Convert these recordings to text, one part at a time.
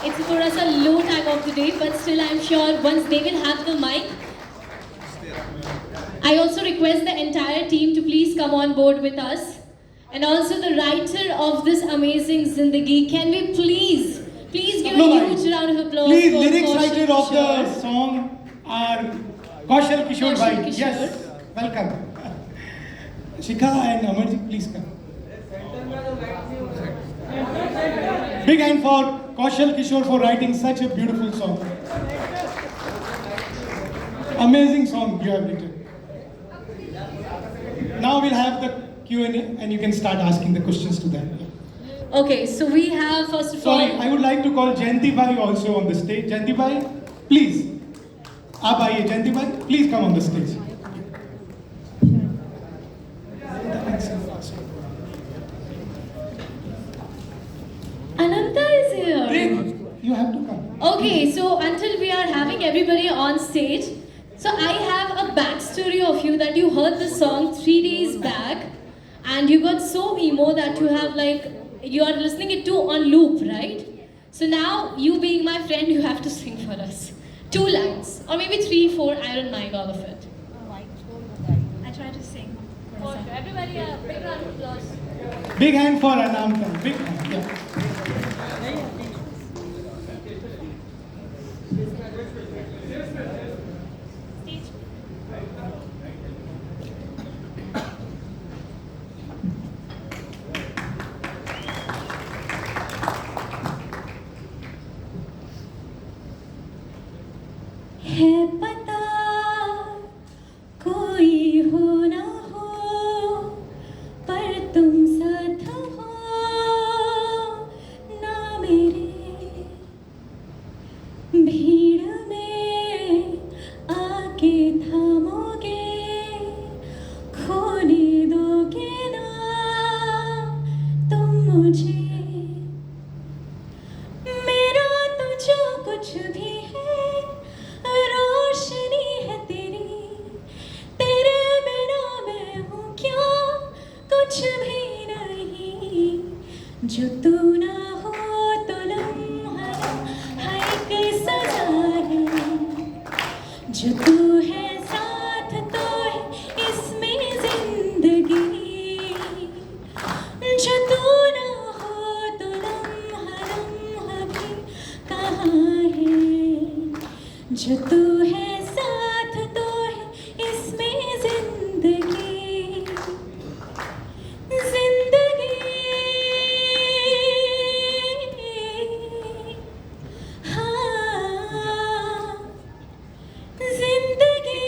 It's थोड़ा सा low time of the day, but still I'm sure once they will have the mic, I also request the entire team to please come on board with us. And also the writer of this amazing Zindagi, can we please give a huge round of applause Please, for lyrics Kaushal writer of Kishore. the song are Kaushal Kishore Kaushal bhai. Kishore. Yes, welcome. Shikha and Amarji, please come. Big hand for Kaushal Kishore for writing such a beautiful song. Amazing song you have written. Now we'll have the Q&A and you can start asking the questions to them. Okay, so we have first of all. Sorry, I would like to call Jayanti bhai also on the stage. Jayanti bhai, please. Aap आइए, Jayanti bhai, please come on the stage. Ananta is here. Great, you have to come. Okay, so until we are having everybody on stage, so I have a backstory of you that you heard the song 3 days back and you got so emo that you have like, you are listening it to on loop, right? So now, you being my friend, you have to sing for us. 2 lines, or maybe 3, 4, I don't mind all of it. I try to sing. Everybody, a big round of applause. Big hand for Anamta. Big hand, yeah. Stage. है पता कोई हो ना हो पर तुम साथ हो ना मेरे भीड़ में आके थामोगे खोने दोगे ना तुम मुझे मेरा तो जो कुछ भी है रोशनी है तेरी तेरे बिना मैं हूँ क्या कुछ भी नहीं जो तू ना हो तो लम्हा है एक सजा है जो तू है साथ तो है इसमें जिंदगी जो तू ना हो तो लम्हा भी कहाँ है जो तू है साथ तो है इसमें जिंदगी जिंदगी हाँ जिंदगी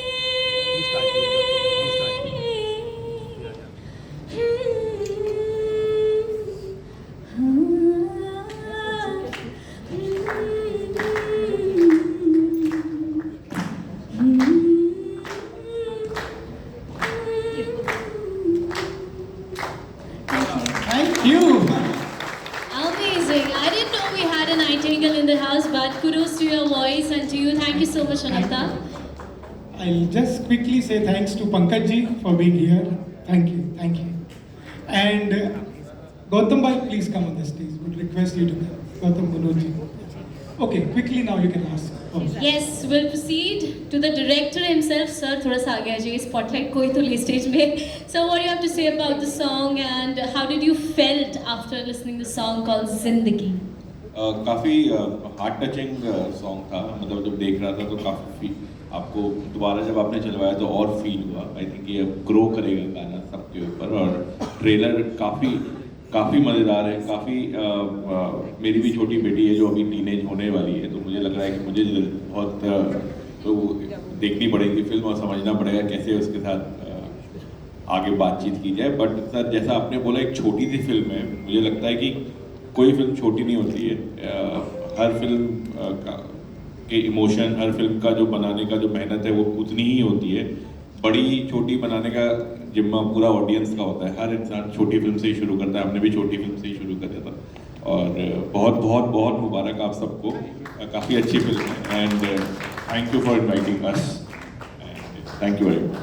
Thank you. Amazing. I didn't know we had a nightingale in the house, but kudos to your voice and to you. Thank you so much, Ananta. I'll just quickly say thanks to Pankaj ji for being here. Thank you, thank you. And Gautam bhai, please come on the stage. Would request you to come. Gautam Manoj ji. Okay, quickly now you can ask. Oh. Yes, we'll proceed to the director himself. Sir, थोड़ा सा आगे आ जाइए. Spotlight कोई तो ले stage में. So, what do you have to say about the song and how did you felt after listening the song called Zindagi? काफ़ी heart touching song था. मतलब जब देख रहा था तो काफ़ी आपको दोबारा जब आपने चलवाया तो और फील हुआ. आई थिंक ये ग्रो करेगा गाना सबके ऊपर. और ट्रेलर काफ़ी मज़ेदार है. काफ़ी मेरी भी छोटी बेटी है जो अभी टीनेज होने वाली है, तो मुझे लग रहा है कि मुझे बहुत तो देखनी पड़ेगी फिल्म और समझना पड़ेगा कैसे उसके साथ आगे बातचीत की जाए. बट सर, जैसा आपने बोला, एक छोटी सी फिल्म है. मुझे लगता है कि कोई फिल्म छोटी नहीं होती है. हर फिल्म के इमोशन, हर फिल्म का जो बनाने का जो मेहनत है वो उतनी ही होती है. बड़ी छोटी बनाने का जिम्मा पूरा ऑडियंस का होता है. हर इंसान छोटी फिल्म से ही शुरू करता है. हमने भी छोटी फिल्म से ही शुरू करा था. और बहुत बहुत बहुत मुबारक आप सबको. काफ़ी अच्छी फिल्म है. And thank you for inviting us. Thank you very much.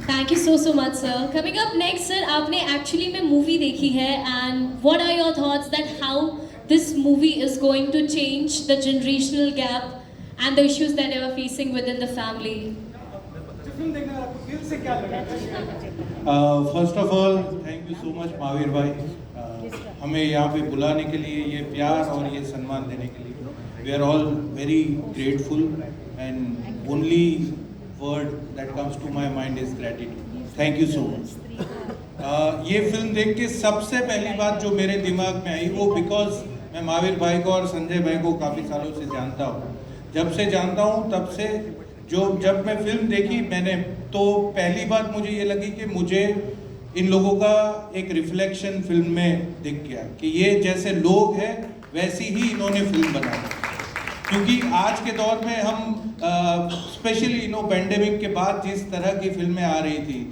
Thank you so much, sir. Coming up next, sir, आपने actually में movie देखी है and what are your thoughts that how this movie is going to change the generational gap and the issues that they were facing within the family? Film देखने वाला आपको दिल से क्या लगा? First of all thank you so much Mahavir भाई, हमें यहाँ पे बुलाने के लिए, ये प्यार और ये सम्मान देने के लिए। We are all very grateful and only word that comes to my mind is gratitude. Thank you so much. ये फिल्म देख के सबसे पहली बात जो मेरे दिमाग में आई वो बिकॉज मैं महावीर भाई को और संजय भाई को काफ़ी सालों से जानता हूँ। जब से जानता हूँ तब से जब मैं फिल्म देखी मैंने, तो पहली बात मुझे ये लगी कि मुझे इन लोगों का एक रिफ्लेक्शन फिल्म में दिख गया कि ये जैसे लोग हैं वैसी ही इन्होंने फिल्म बनाई। क्योंकि आज के दौर में हम स्पेशली पेंडेमिक के बाद जिस तरह की फिल्में आ रही थी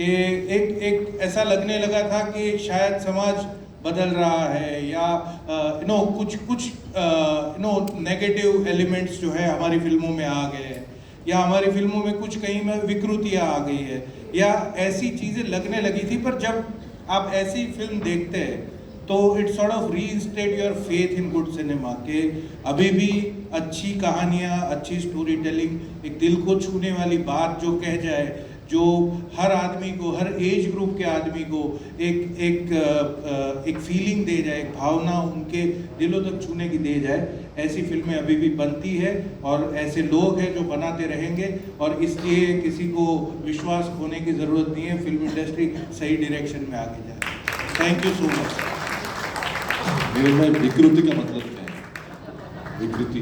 कि एक ऐसा लगने लगा था कि शायद समाज बदल रहा है या कुछ नेगेटिव एलिमेंट्स जो है हमारी फिल्मों में आ गए हैं, या हमारी फिल्मों में कुछ कहीं में विकृतियाँ आ गई है, या ऐसी चीज़ें लगने लगी थी। पर जब आप ऐसी फिल्म देखते हैं तो it sort of reinstate your faith in good cinema के अभी भी अच्छी कहानियाँ, अच्छी स्टोरी टेलिंग, एक दिल को छूने वाली बात जो कह जाए, जो हर आदमी को, हर एज ग्रुप के आदमी को एक फीलिंग दे जाए, एक भावना उनके दिलों तक छूने की दे जाए, ऐसी फिल्में अभी भी बनती है और ऐसे लोग हैं जो बनाते रहेंगे। और इसलिए किसी को विश्वास खोने की ज़रूरत नहीं है, फिल्म इंडस्ट्री सही डायरेक्शन में आगे जाए। Thank you so much. मेरे में विकृति का मतलब क्या है? विकृति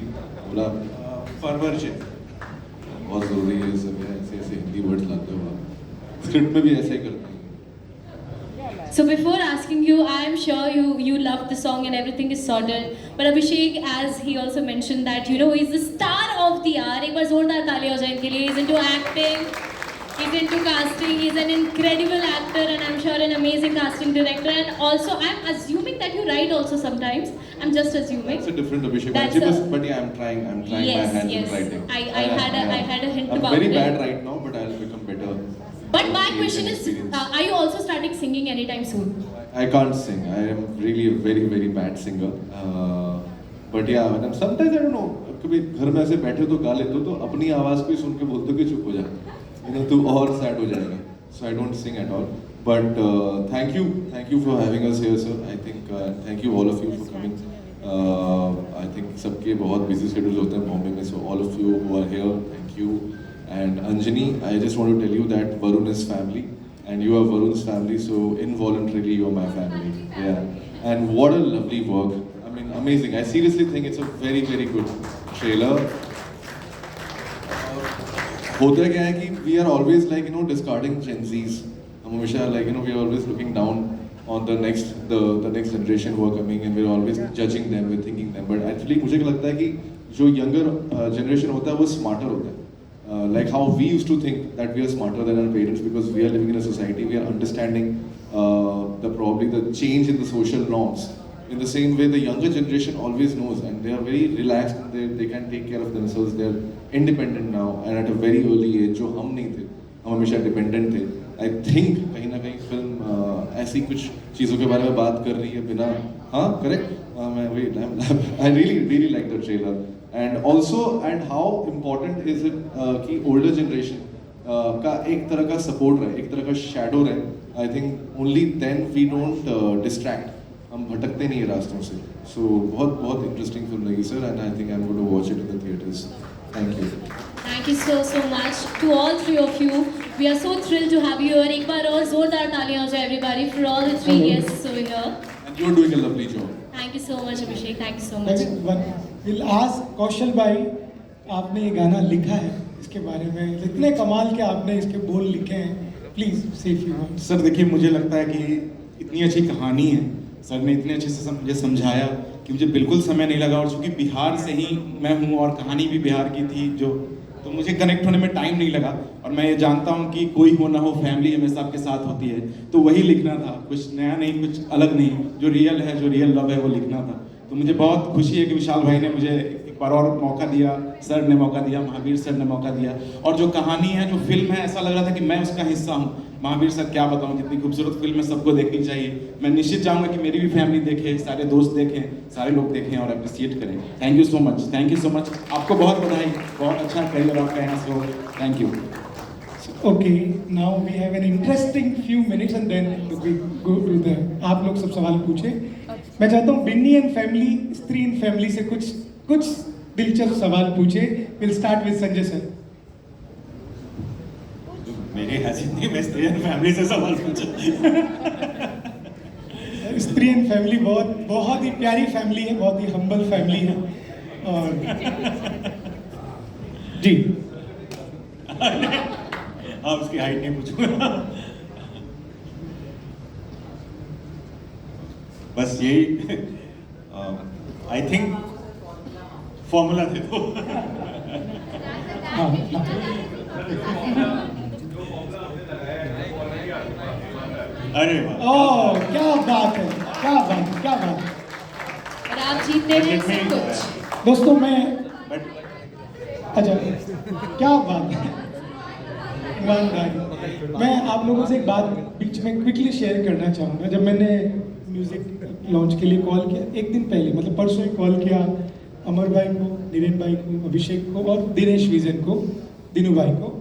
बोला परवर्जन बहुत ज़रूरी है। सब ऐसे ऐसे हिंदी वर्ड्स लाते हो आप, स्क्रिप्ट में भी ऐसा ही करते हैं। So before asking you, I am sure you love the song and everything is sorted. But Abhishek, as he also mentioned that he's the star of the hour. एक बार जोरदार तालियां हो जाए इनके लिए. He's into acting, he's into casting, he's an incredible actor, and I'm sure an amazing casting director. And also, I'm assuming that you write also sometimes. I'm just assuming. It's a different Abhishek. But yeah, I'm trying Yes, my hands yes. in writing. I had a hint I'm about very it. bad right now, but I'll become better. But my Age question and is, experience. are you also starting singing anytime soon? I can't sing. I am really a very very bad singer. But yeah, when sometimes I don't know. कभी घर में ऐसे बैठे तो गा लेते हो तो अपनी आवाज़ को ही सुन के बोलते हो कि चुप हो जा, तू और सैड हो जाएगा. So I don't sing at all. But thank you for having us here, sir. I think thank you all of you for coming. I think सबके बहुत busy schedules होते हैं बॉम्बे में, so all of you who are here, thank you. And Anjani, I just want to tell you that Varun is family, and you are Varun's family, so involuntarily you are my family. Yeah. And what a lovely work. I mean, amazing. I seriously think it's a very very good trailer. होता क्या है कि we are always like discarding Gen Zs. हम हमेशा like we are always looking down on the next generation who are coming, and we're always judging them, we're thinking them. But actually मुझे लगता है कि जो younger generation होता है वो smarter होता है. Like how we used to think that we are smarter than our parents because we are living in a society, we are understanding probably the change in the social norms. In the same way, the younger generation always knows, and they are very relaxed, and they can take care of themselves. They are independent now, and at a very early age, जो हम नहीं थे, हम हमेशा dependent थे. I think कहीं ना कहीं फिल्म ऐसी कुछ चीज़ों के बारे में बात कर रही है बिना, हाँ correct? I really like the trailer. And also, and how important is it कि older generation का एक तरह का support रहे, एक तरह का shadow रहे. I think only then we don't distract. हम भटकते नहीं हैं रास्तों से. So बहुत interesting film लगी sir, and I think I'm going to watch it in the theaters. Thank you. Thank you so much to all three of you. We are so thrilled to have you here. एक बार और जोरदार तालियां हो जाए everybody for all the three guests over here. And you're doing a lovely job. Thank you so much Abhishek. Thank you so much. We'll ask कौशल भाई, आपने ये गाना लिखा है, इसके बारे में इतने कमाल के आपने इसके बोल लिखे हैं, प्लीज से फ्यू वर्ड्स. सर देखिए, मुझे लगता है कि इतनी अच्छी कहानी है, सर ने इतने अच्छे से मुझे समझाया कि मुझे बिल्कुल समय नहीं लगा. और चूंकि बिहार से ही मैं हूँ और कहानी भी बिहार की थी, तो मुझे कनेक्ट होने में टाइम नहीं लगा. और मैं ये जानता हूँ कि कोई हो ना हो, फैमिली हमेशा आपके साथ होती है, तो वही लिखना था. कुछ नया नहीं, कुछ अलग नहीं, जो रियल है, जो रियल लव है, वो लिखना था. तो मुझे बहुत खुशी है कि विशाल भाई ने मुझे एक बार और मौका दिया, सर ने मौका दिया, महावीर सर ने मौका दिया. और जो कहानी है, जो फिल्म है, ऐसा लग रहा था कि मैं उसका हिस्सा हूँ. महावीर सर क्या बताऊं, जितनी खूबसूरत फिल्म है सबको देखनी चाहिए। मैं निश्चित चाहूंगा कि मेरी भी फैमिली देखे, सारे दोस्त देखें, सारे लोग देखें और अप्रिशिएट करें। Thank you so much, thank you so much. आपको बहुत बधाई, बहुत अच्छा करियर आपका यहाँ से हो। Thank you. Okay, now we have an interesting few minutes and then we go to the आप लोग सब सवाल पूछे। मैं चाहता हूँ बिन्नी एंड फैमिली, स्त्री एंड फैमिली से कुछ दिलचस्प सवाल पूछे। We'll start with Sanjay sir. मेरी हैसियत नहीं, मैं स्त्री एंड फैमिली से सवाल पूछा। स्त्री एंड फैमिली बहुत ही प्यारी फैमिली है, बहुत ही हम्बल फैमिली है। और जी आप उसकी हाइट नहीं पूछूंगा, बस यही। आई थिंक फॉर्मूला दे दो। हाँ, अरे वाह, ओह क्या बात है, क्या बात है, क्या बात है। और आप जीतते हैं सब कुछ। दोस्तों मैं बट अच्छा क्या बात है, ईमानदारी। मैं आप लोगों से एक बात बीच में क्विकली शेयर करना चाहूँगा। जब मैंने म्यूजिक लॉन्च के लिए कॉल किया, एक दिन पहले मतलब परसों ही कॉल किया अमर भाई को, नीरेन भाई को, अभिषेक को और दिनेश विजन को, दिनू भाई को।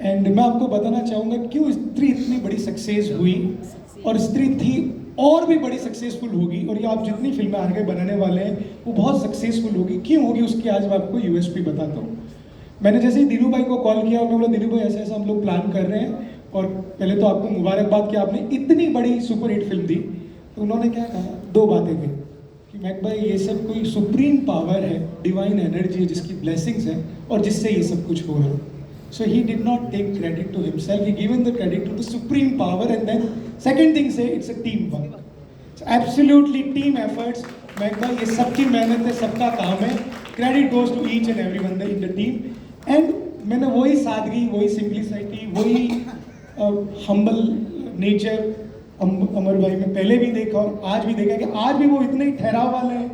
एंड मैं आपको बताना चाहूँगा क्यों स्त्री इतनी बड़ी सक्सेस हुई और स्त्री थी और भी बड़ी सक्सेसफुल होगी, और ये आप जितनी फिल्में आगे बनाने वाले हैं वो बहुत सक्सेसफुल होगी। क्यों होगी उसकी आज मैं आपको यूएसपी बताता हूँ। मैंने जैसे ही दिनू भाई को कॉल किया और मैं बोला दिनू भाई ऐसा ऐसा हम लोग प्लान कर रहे हैं, और पहले तो आपको मुबारकबाद कि आपने इतनी बड़ी सुपरहिट फिल्म दी। तो उन्होंने क्या कहा, दो बातें कही कि मैक भाई ये सब कोई सुप्रीम पावर है, डिवाइन एनर्जी है जिसकी ब्लेसिंग्स है और जिससे ये सब कुछ हो रहा है। So he did not take credit to himself. He given the credit to the supreme power, and then second thing say it's a team work. It's absolutely team efforts. मैं कहता ये सबकी मेहनत है, सबका काम है. Credit goes to each and everyone in the team. And मैंने वही सादगी, वही सिंप्लिसिटी, वही humble nature अमर भाई में पहले भी देखा और आज भी देखा कि आज भी वो इतने ही ठहराव वाले हैं,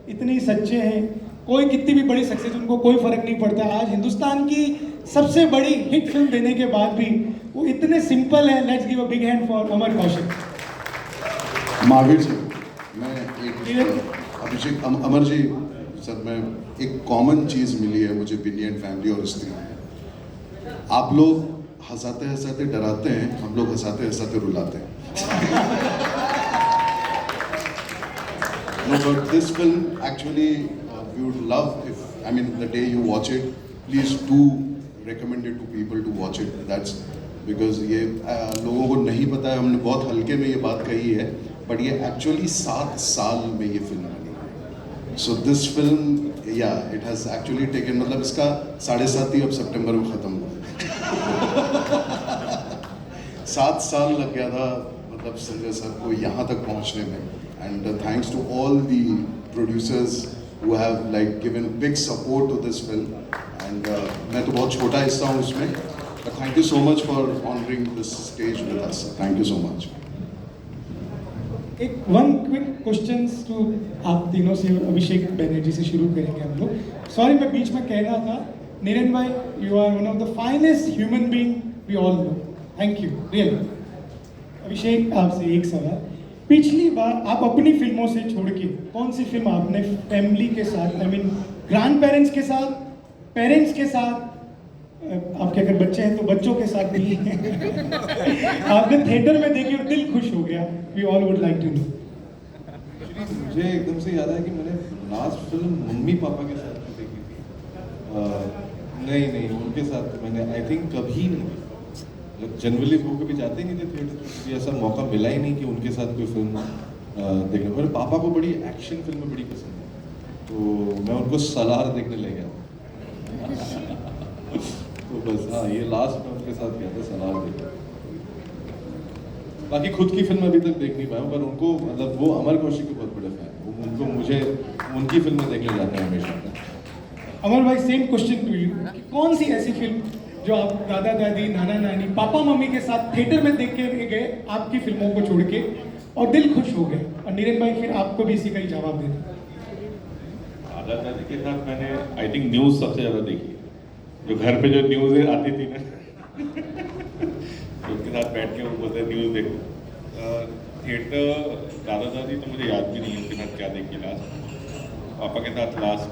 इतने ही सच्चे हैं। कोई कितनी भी बड़ी सक्सेस उनको कोई फर्क नहीं पड़ता। आज हिंदुस्तान की सबसे बड़ी हिट फिल्म देने के बाद भी वो इतने सिंपल है। Let's give a big hand for Amar Kaushik. Mahavir ji, मैं एक अभिषेक अमर जी सर, मैं एक कॉमन चीज़ मिली है मुझे बिन्नी एंड फैमिली और स्त्री में। आप लोग हंसाते हंसाते डराते हैं, हम लोग हंसाते हंसाते रुलाते हैं। No, but this film actually we would love if, I mean, the day you watch it, please do recommend it to people to watch it. That's because ये लोगों को नहीं पता है, हमने बहुत हल्के में ये बात कही है, but ये actually 7 साल में ये फिल्म बनी है। So this film, yeah, it has actually taken, मतलब इसका 7.5 ही अब सितंबर में खत्म हुआ। 7 साल लग गया था मतलब संजय सर को यहाँ तक पहुँचने में, and thanks to all the producers who have like given big support to this film, and मैं तो बहुत छोटा हिस्सा हूँ उसमें, but thank you so much for honoring this stage with us. Thank you so much. एक one quick questions to आप तीनों से, अभिषेक बैनर्जी से शुरू करेंगे हम लोग। सॉरी मैं बीच में कह रहा था, नीरन भाई you are one of the finest human being we all know, thank you really. Abhishek आपसे एक सवाल, पिछली बार आप अपनी फिल्मों से छोड़ के कौन सी फिल्म आपने फैमिली के साथ, आई मीन ग्रैंड पेरेंट्स के साथ, पेरेंट्स के साथ, आपके अगर बच्चे हैं तो बच्चों के साथ भी आपने थिएटर में देखी और दिल खुश हो गया? We all would like to know. मुझे एकदम से याद है कि मैंने लास्ट फिल्म मम्मी पापा के साथ देखी थी। नहीं उनके साथ मैंने आई थिंक कभी नहीं, जनरली वो कभी जाते ही नहीं थे थिएटर, कभी ऐसा मौका मिला ही नहीं कि उनके साथ कोई फिल्म देखने। मेरे पापा को बड़ी एक्शन फिल्में बड़ी पसंद है, तो मैं उनको सलार देखने ले गया। तो बस हाँ, ये लास्ट में उनके साथ गया था सलार देखने। बाकी खुद की फिल्म अभी तक देख नहीं पाया, पर उनको मतलब वो अमर कौशिक के बहुत बड़े फैन, उनको मुझे उनकी फिल्में देखने जाते हैं हमेशा। अमर भाई सेम क्वेश्चन टू यू, कौन सी ऐसी फिल्म जो आप दादा दादी, नाना नानी, पापा मम्मी के साथ थिएटर में देख के गए आपकी फिल्मों को छोड़ के और दिल खुश हो गए? और नीरन भाई फिर आपको भी इसी का ही जवाब देना। दादा दादी के साथ मैंने आई थिंक न्यूज़ सबसे ज़्यादा देखी, जो घर पे जो न्यूज़ आती थी ना उसके साथ बैठ के वो बोलते हैं न्यूज़ देखो। थिएटर दादा दादी तो मुझे याद भी नहीं है उसके साथ क्या देखी लास्ट। पापा के साथ लास्ट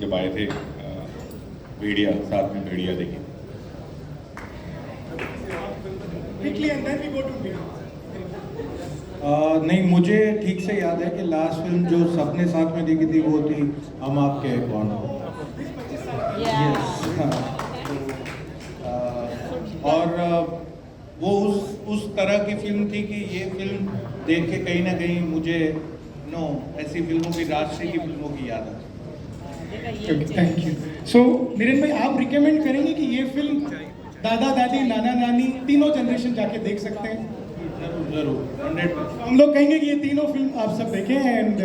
जब आए थे भेड़िया, साथ में भेड़िया देखी। Quickly and then we go to media. नहीं, मुझे ठीक से याद है कि लास्ट फिल्म जो सबने साथ में देखी थी वो थी हम आपके हैं कौन। Yes. और वो उस तरह की फिल्म थी कि ये फिल्म देख के कहीं ना कहीं मुझे ऐसी फिल्मों की, राष्ट्रीय की फिल्मों की याद आती। Thank you. सो नीरन भाई, आप रिकमेंड करेंगे कि ये फिल्म दादा दादी नाना नानी तीनों जनरेशन जाके देख सकते हैं? जरूर 100%। हम लोग कहेंगे कि ये तीनों फिल्म आप सब देखें एंड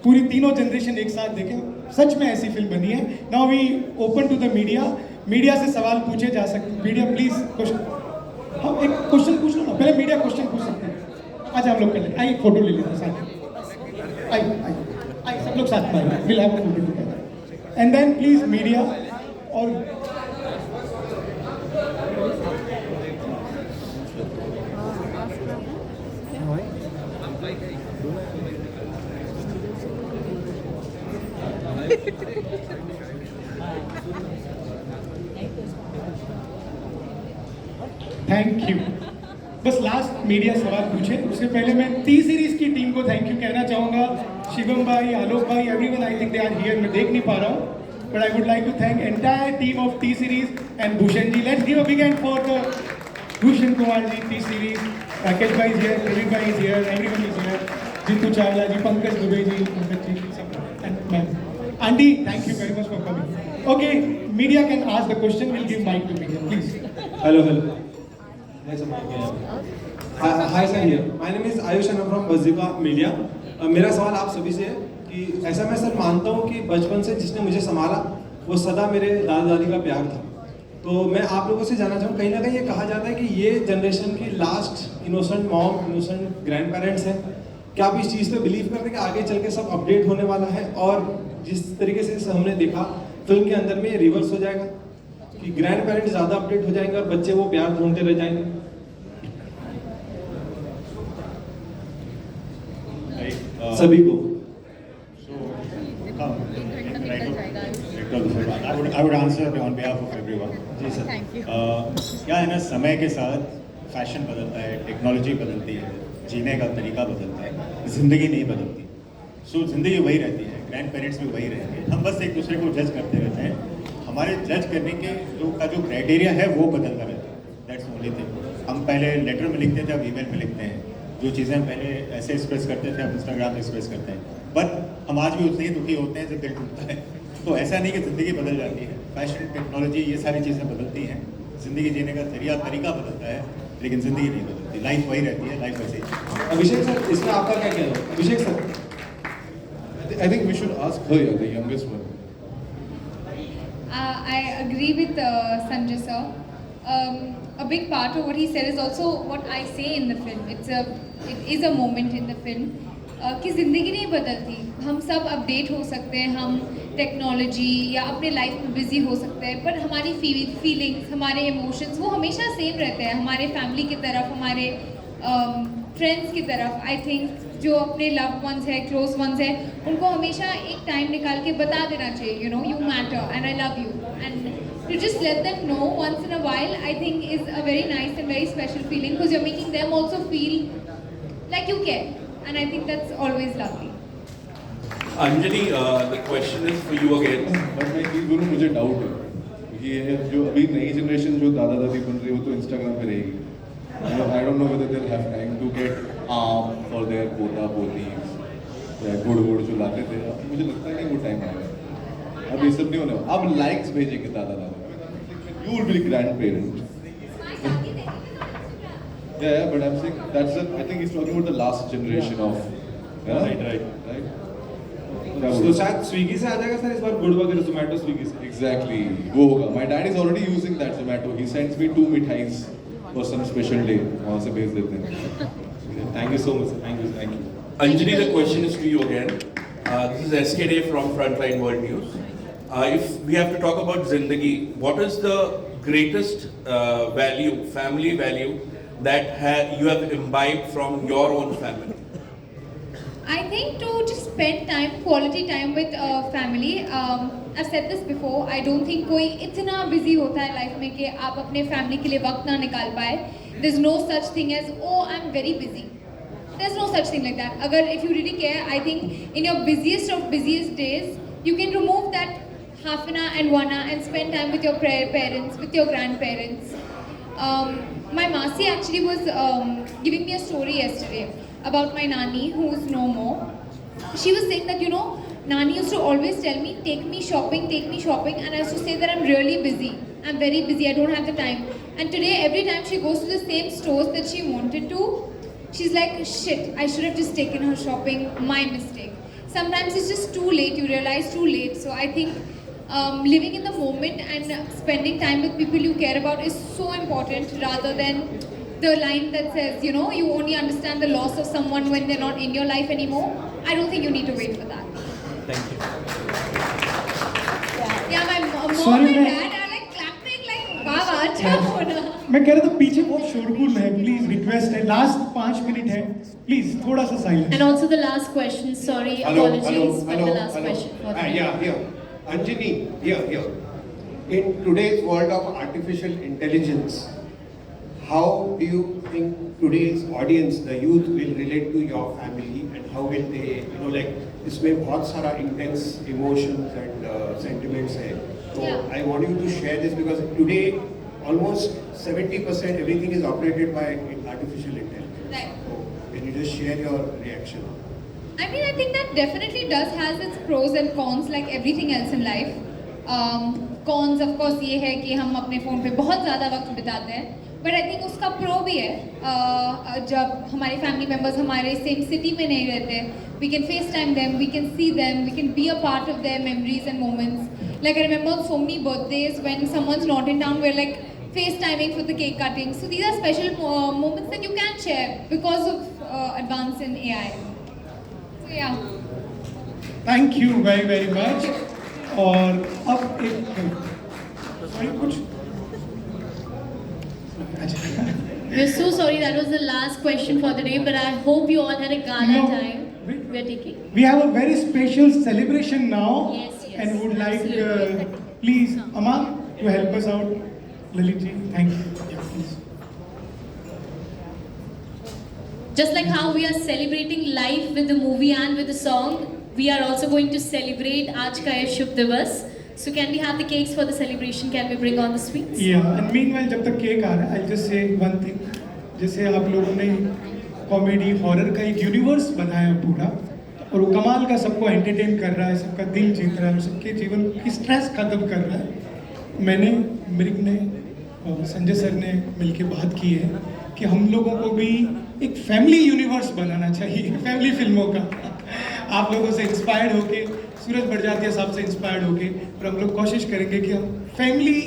पूरी तीनों जनरेशन एक साथ देखें। सच में ऐसी फिल्म बनी है। Now we open to the media. Media से सवाल पूछे जा सकते। मीडिया प्लीज क्वेश्चन, हम एक क्वेश्चन पूछ लो ना, पहले मीडिया क्वेश्चन पूछ सकते हैं। आज हम लोग कर लेते, आइए फोटो ले लेते हैं साथ। आइए सब लोग साथ में आइए, will have a photo together and then please media. और थैंक यू। बस लास्ट मीडिया सवाल पूछे उससे पहले मैं टी सीरीज की टीम को थैंक यू कहना चाहूंगा। शिवम भाई, आलोक भाई, everyone, I think they are here. मैं देख नहीं पा रहा हूँ, but I would like to thank entire team of T series and Bhushan ji. Let's give a big hand for the Bhushan Kumar ji, T Series. Rakesh भाई इज हियर, प्रवीण भाई is here, everyone is here. Jeetu Chawla ji, Pankaj Dubey ji, Pankaj ji, सब and ma'am. Aunty, thank you very much for coming. Okay, media can ask the question, will give mike to media please. Hello. Hi sir, here. My name is Ayush and I'm from Baziba Media. मेरा सवाल आप सभी से है कि ऐसा मैं sir मानता हूँ कि बचपन से जिसने मुझे संभाला वो सदा मेरे दादा दादी का प्यार था। तो मैं आप लोगों से जानना चाहूँ, कहीं ना कहीं ये कहा जाता है कि ये जनरेशन की last innocent mom, innocent grand parents हैं। क्या आप इस चीज़ पे बिलीव करते हैं कि आगे चल के सब अपडेट होने वाला है और जिस तरीके से हमने देखा फिल्म के अंदर में ये रिवर्स हो जाएगा कि ग्रैंड पेरेंट्स ज़्यादा अपडेट हो जाएंगे और बच्चे वो प्यार ढूंढते रह जाएंगे? सभी को। I would answer on behalf of everyone. जी सर। क्या है ना, समय के साथ फैशन बदलता है, टेक्नोलॉजी बदलती है, जीने का तरीका बदलता है, जिंदगी नहीं बदलती। सो जिंदगी वही रहती है, ग्रैंड पेरेंट्स भी वही रहेंगे। हम बस एक दूसरे को जज करते रहते हैं। हमारे जज करने के जो क्राइटेरिया है वो बदलता रहता है। That's only thing. हम पहले लेटर में लिखते थे, अब ईमेल में लिखते हैं। जो चीज़ें पहले ऐसे एक्सप्रेस करते थे, अब इंस्टाग्राम में एक्सप्रेस करते हैं। बट हम आज भी उतने ही दुखी होते हैं जब दिल टूटता है। तो ऐसा नहीं कि ज़िंदगी बदल जाती है, फैशन, टेक्नोलॉजी, ये सारी चीज़ें बदलती हैं। ज़िंदगी जीने का तरीका बदलता है, लेकिन ज़िंदगी नहीं बदलती। लाइफ वही रहती है, लाइफ वैसे ही। अभिषेक सर, इसमें आपका क्या कहना है? अभिषेक sir. I think we should ask her, the youngest one. I agree with Sanjay sir. A big part of what he said is also what I say in the film. It is a moment in the film. कि ज़िंदगी नहीं बदलती, हम सब update हो सकते हैं, हम टेक्नोलॉजी या अपने लाइफ में बिजी हो सकते हैं, पर हमारी फीलिंग्स, हमारे इमोशंस वो हमेशा सेम रहते हैं। हमारे फैमिली की तरफ, हमारे फ्रेंड्स की तरफ, आई थिंक जो अपने लव वंस है, क्लोज वंस है, उनको हमेशा एक टाइम निकाल के बता देना चाहिए, you know, you matter and I love you, and to just let them know once in a while, I think is a very nice and very special feeling, because you're making them also feel like you care, and I think that's always lovely. Anjali, the question is for you again. But मैं ये बोलूँ, मुझे doubt है क्योंकि ये जो अभी नई जनरेशन जो दादा दादी बन रही है वो तो इंस्टाग्राम पे रहेगी। I don't know whether they'll have time to get for their पोता पोतीज या गुड़ वुड़ जो लाते थे। मुझे लगता है कि वो टाइम आएगा, अब ये सब नहीं होने वाला। अब लाइक्स भेजेंगे दादा दादा, you will be grandparent. Yeah, but I'm saying I think he's talking about the last generation of. Right. तो शायद स्विगी से आ जाएगा सर इस बार गुड़ वगैरह, जोमेटो, स्विगी से। Exactly, वो होगा। My dad is already using that Zomato. He sends me 2 मिठाइस for some special day. वहाँ से भेज देते हैं। Thank you so much sir. Thank you. Anjali, the question is for you again. This is SKD from Frontline World News. If we have to talk about Zindagi, what is the greatest value, family value, that you have imbibed from your own family? I think to just spend time, quality time with family. I've said this before. I don't think कोई इतना busy होता है life में कि आप अपने family के लिए वक्त ना निकाल पाए. There's no such thing as oh I'm very busy. There's no such thing like that. अगर if you really care, I think in your busiest of busiest days, you can remove that half an hour and 1 hour and spend time with your parents, with your grandparents. My Masi actually was giving me a story yesterday about my Nani who's no more. She was saying that, you know, Nani used to always tell me, take me shopping, and I used to say that I'm really busy. I'm very busy, I don't have the time. And today, every time she goes to the same stores that she wanted to, she's like, shit, I should have just taken her shopping, my mistake. Sometimes it's just too late, you realize too late. So I think living in the moment and spending time with people you care about is so important rather than the line that says, you know, you only understand the loss of someone when they're not in your life anymore. I don't think you need to wait for that. Thank you. Yeah, my mom Sorry, and मैं- dad are like clapping like, wow, अच्छा होना. मैं कह रहा था पीछे बहुत शोरगुल है, प्लीज रिक्वेस्ट है, लास्ट 5 मिनट है, प्लीज थोड़ा सा silence. And also the last question, sorry, apologies, but the last question for the Yeah, here. Anjani, here. In today's world of artificial intelligence, how do you think today's audience, the youth, will relate to your family, and how will they, you know, like इसमें बहुत सारा intense emotions and sentiments है. So Yeah. I want you to share this because today almost 70% everything is operated by artificial intelligence. Right. So can you just share your reaction? I mean, I think that definitely does has its pros and cons like everything else in life. Cons of course ये है कि हम अपने phone पे बहुत ज़्यादा वक्त बिताते हैं, but I think उसका pro भी है. जब हमारे family members हमारे same city में नहीं रहते, we can FaceTime them, we can see them, we can be a part of their memories and moments. Like I remember so many birthdays when someone's not in town, we're like FaceTiming for the cake cutting. So these are special moments that you can share because of advance in AI. So yeah. Thank you very very much. और अब एक sorry कुछ अच्छा We're so sorry that was the last question for the day, but I hope you all had a gala No. time. We're taking. We have a very special celebration now. Yes, yes. And would like, Absolutely. please, Aman, to help us out. Lalit ji, thank you. Yeah, please. Just like how we are celebrating life with the movie and with the song, we are also going to celebrate Aaj Ka Hai Shubh Divas. So can we have the cakes for the celebration? Can we bring on the sweets? Yeah, and meanwhile, जब तक cake आ रहा है, I'll just say one thing. जैसे आप लोगों ने comedy horror का एक यूनिवर्स बनाया पूरा, और वो कमाल का सबको एंटरटेन कर रहा है, सबका दिल जीत रहा है, सबके जीवन की स्ट्रेस खत्म कर रहा है. मैंने मृग ने और संजय सर ने मिलके बात की है कि हम लोगों को भी एक फैमिली यूनिवर्स बनाना चाहिए फैमिली फिल्मों का. आप लोगों से इंस्पायर्ड होके, सूरज बड़जात्या साहब से इंस्पायर्ड होके, और हम लोग कोशिश करेंगे कि हम फैमिली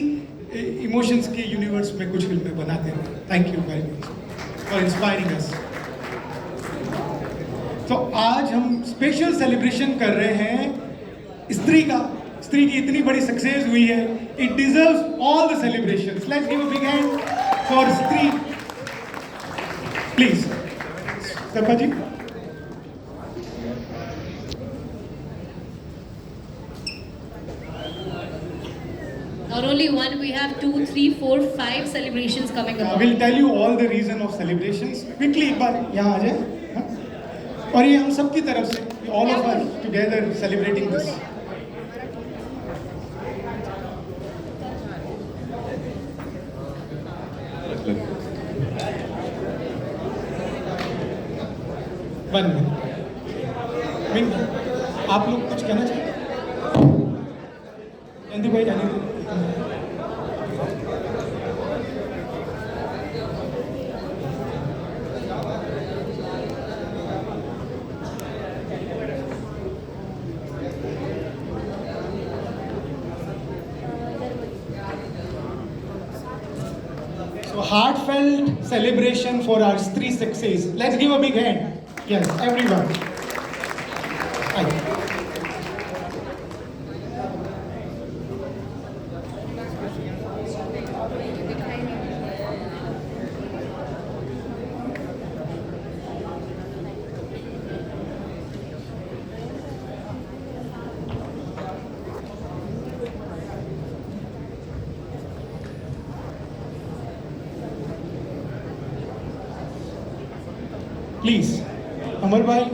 इमोशंस के यूनिवर्स में कुछ फिल्में बनाते हैं. Thank you very much for inspiring अस. तो आज हम स्पेशल सेलिब्रेशन कर रहे हैं स्त्री का. स्त्री की इतनी बड़ी सक्सेस हुई है, it deserves all the celebrations. Let's give a big hand for Stree please. Sarpa ji. Not only one, we have 2, 3, 4, 5 celebrations coming I up. will tell you all the reason of celebrations. Quickly एक बार यहाँ आ जाए. हाँ? और ये हम सब की तरफ से, all of us together celebrating this. One minute. आप लोग कुछ कहना चाहते हैं? जयंती भाई जाने दो. So heartfelt celebration for our Stree success. Let's give a big hand. Yes, everyone. Thank you. Please Amar भाई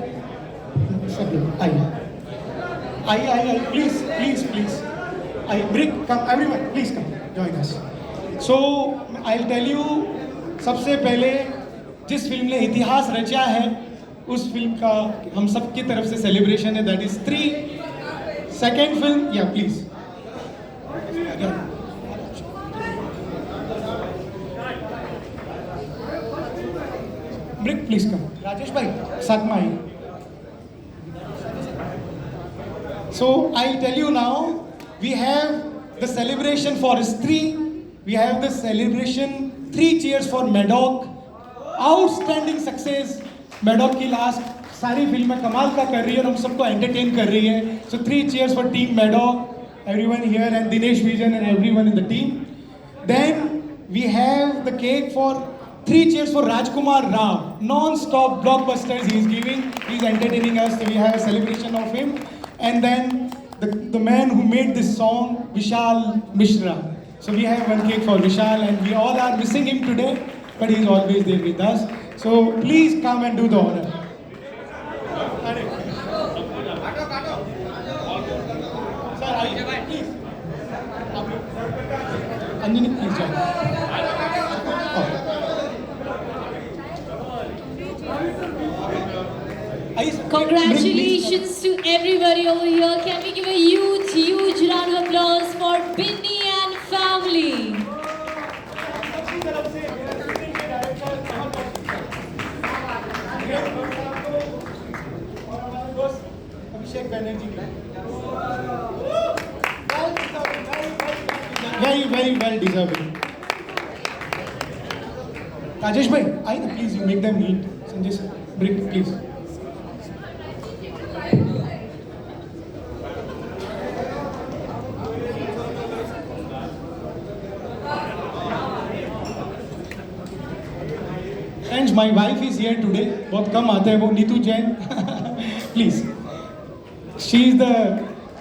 सब लोग आइए प्लीज प्लीज प्लीज आइए ब्रिक come everyone please come join us so I will tell you सबसे पहले जिस film ने इतिहास रचा है उस फिल्म का हम सब की तरफ से सेलिब्रेशन है दैट इज 3 सेकेंड फिल्म या please brick please come Rajesh भाई साथ में आइए so I'll tell you now we have the celebration for Stree we have the celebration 3 cheers for Maddock outstanding success Maddock की लास्ट सारी फिल्में कमाल का कर रही है और हम सबको एंटरटेन कर रही है so 3 cheers for team Maddock everyone here and Dinesh Vijan and everyone in the team then we have the cake for 3 cheers for Rajkumar Rao non-stop blockbusters he is giving he is entertaining us so we have a celebration of him and then the man who made this song Vishal Mishra so we have one cake for Vishal and we all are missing him today but he is always there with us so please come and do the honor sir please Anjani please join Congratulations to everybody over here. Can we give a huge round of applause for Binny and family? Abhishek Banerjee. Very well deserving. Rajesh bhai, I know, please you make them meet. Sanjay sir, Brick, please. Friends, my wife is here today. बहुत कम आते हैं वो Neetu Jain. Please. She is the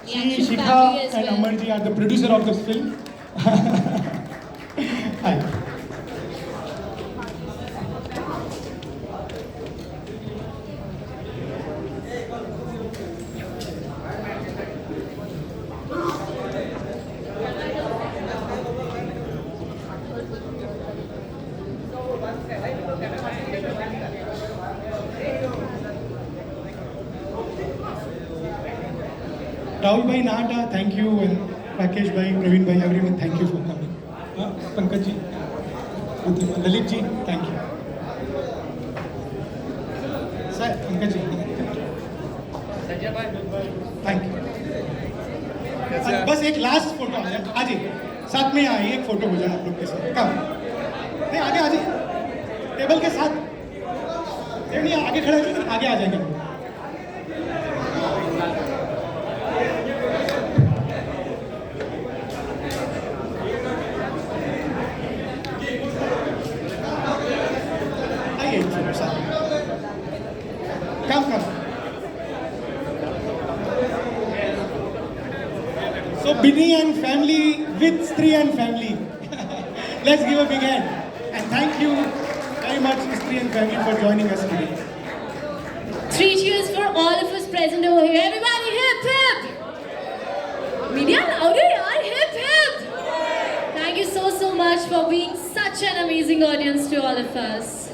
Shikha and Amarji are the producer of this film. Hi. Rahul bhai, Nahata, thank you, and Rakesh bhai, Praveen bhai, everyone, thank you for coming. Pankaj ji, Lalit ji, thank you. Sir, Pankaj ji, thank you. बस एक last photo आ जाए, आजी, साथ में आइए एक photo हो जाए आप लोग के साथ. कम, नहीं आगे आजी, टेबल के साथ. नहीं आगे खड़े हो, आगे आ जाएंगे. Come. So Binny and family with Stree and family. Let's give a big hand. And thank you very much Stree and family for joining us today. 3 cheers for all of us present over here. Everybody hip hip! Media louder yaar, hip hip! Thank you so much for being such an amazing audience to all of us.